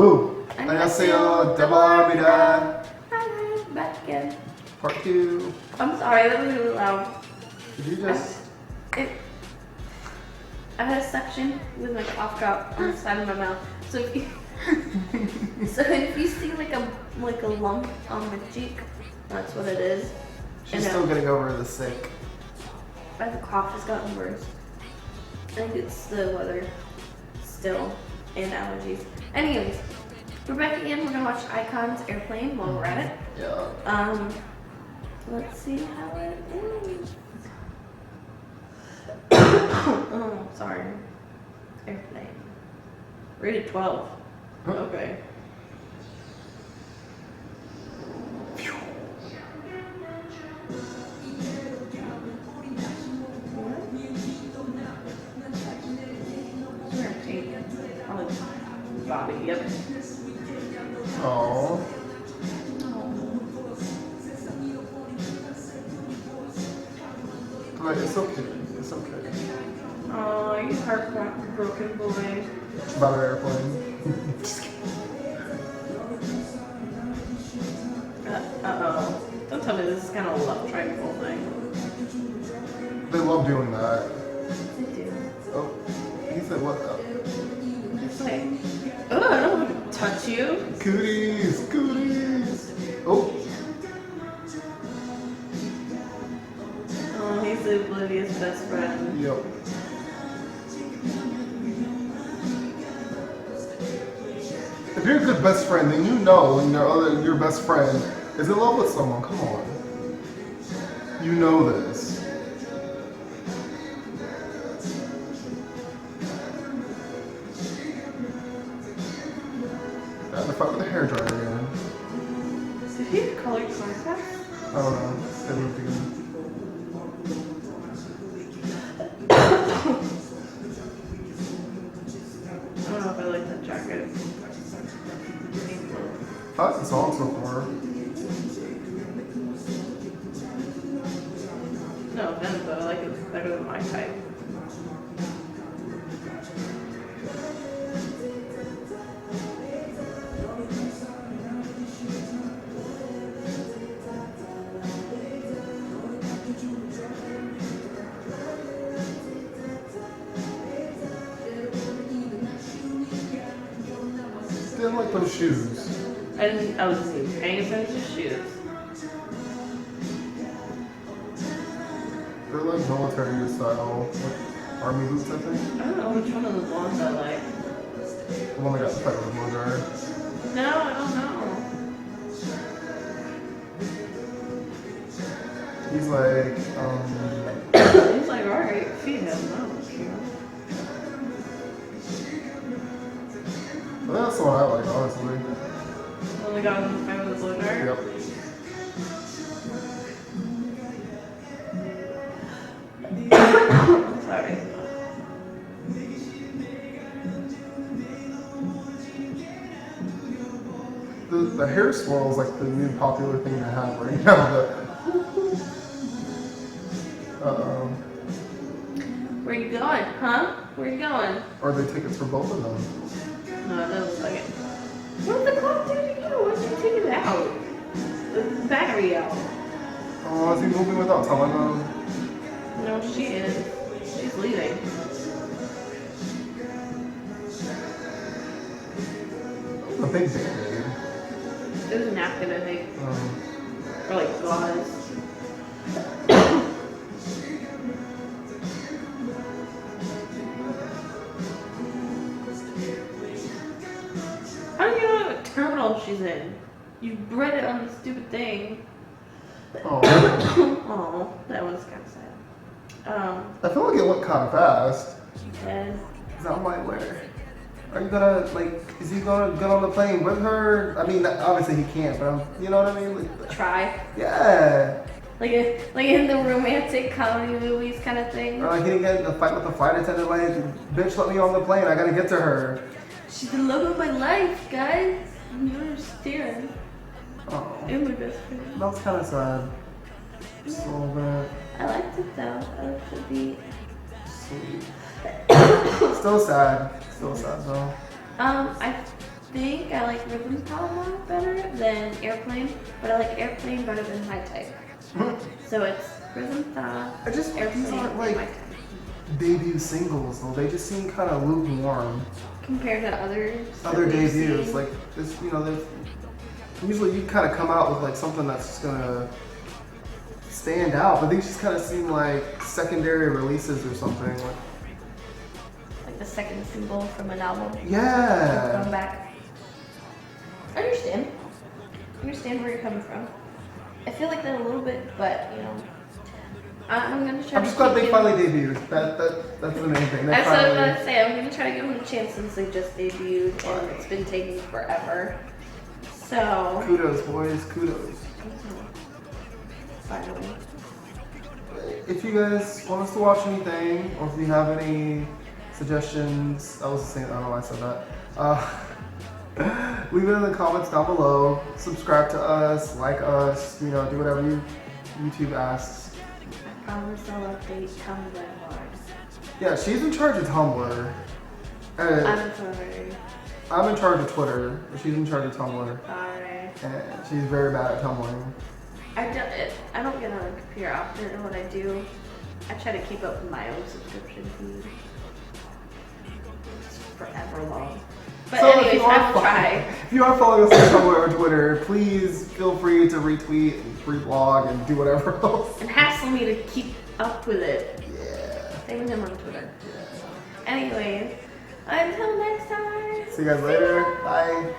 Ooh, 안녕하세요, double Hi, back again. Part 2. I'm sorry, that was really loud. Did you just... I had a suction with my cough drop on the side of my mouth. So if you see like a lump on my cheek, that's what it is. She's still getting over the sick. My cough has gotten worse. I think it's the weather still and allergies. Anyways, we're back again. We're gonna watch iKON's Airplane while we're at it. Yeah. Let's see how it is. Oh, sorry. Airplane. Rated 12. Okay. Bobby, yep. Oh. But it's okay. It's okay. Oh, you heartbroken boy. About an airplane. Just kidding. Uh-oh. Don't tell me this is kind of a love triangle thing. They love doing that. They do. Oh, he said what? It's like, oh, I don't want to touch you. Cooties, cooties. Oh. Oh, he's Oblivious' best friend. Yep. If you're a good best friend, then you know when your best friend is in love with someone. Come on. You know this. I had to fight with the hairdryer again. Did he call you contacts? I don't know. They moved again. I don't know if I like that jacket. I like the song so far. No offense, but I like it better than my type. Didn't like those shoes. I was paying attention to shoes. They're like military style, like army boots, I think. I don't know which one of the ones I like. The one that got the fight with the blow dryer. No, I don't know. He's like, He's like, alright, feed him. I don't care. that's the one I like, honestly. Only got in the fight with the blow dryer? Yep. Sorry. The hair swirl is like the new popular thing to have right now. Uh-oh. Where you going, huh? Where you going? Are they tickets for both of them? No, it doesn't look like it. What did the clock do to you? Why did you take it out? The battery out. Oh, is he moving without telling them? No, she is. She's leaving. A big band-aid. It was a napkin, I think. Or like gauze. How do you know what terminal she's in? You read it on the stupid thing. Oh. Oh, that was kind of sad. I feel like it went kind of fast. And So I'm like, where? Are you gonna, like, is he gonna get on the plane with her? I mean, obviously he can't, but you know what I mean? Like, try. yeah. Like in the romantic comedy movies kind of thing. Or like he didn't get in a fight with the flight attendant, like, bitch, let me on the plane, I gotta get to her. She's the love of my life, guys. You don't understand. Oh. And my best friend. That was kind of sad. Just a little bit. I liked it though. I liked the beat. Sweet. Still sad. Still sad though. I think I like Rhythm Power better than Airplane, but I like Airplane better than High Type. So it's Rhythm Power, I just Airplane, these aren't and like High Type. debut singles though. They just seem kind of lukewarm. Compared to others. Other that we've debuts, seen. like this, you know, there's usually you kind of come out with like something that's just gonna stand out, but these just kind of seem like secondary releases or something. Like the second single from an album. Yeah. Come back. I understand. I understand where you're coming from. I feel like that a little bit, but you know, I'm gonna try. I'm just glad they finally debuted. That's the main thing. They That's what I was finally. about to say. I'm gonna try to give them a chance since they just debuted and it's been taking forever. So. Kudos, boys. Kudos. Finally. If you guys want us to watch anything, or if you have any suggestions, I was saying, I don't know why I said that. Leave it in the comments down below. Subscribe to us, like us, you know, do whatever YouTube asks. I promise I'll update Tumblr more. Yeah, she's in charge of Tumblr. I'm sorry. I'm in charge of Twitter. She's in charge of Tumblr. Sorry. And she's very bad at tumbling. I don't get on a computer often, and when I do, I try to keep up with my own subscription feed. It's forever long. But So anyways, I'm gonna try. If you are following us on Tumblr or Twitter, please feel free to retweet and reblog and do whatever else. And hassle me to keep up with it. Yeah. Same with him on Twitter. Anyways, until next time. See you guys later. Bye.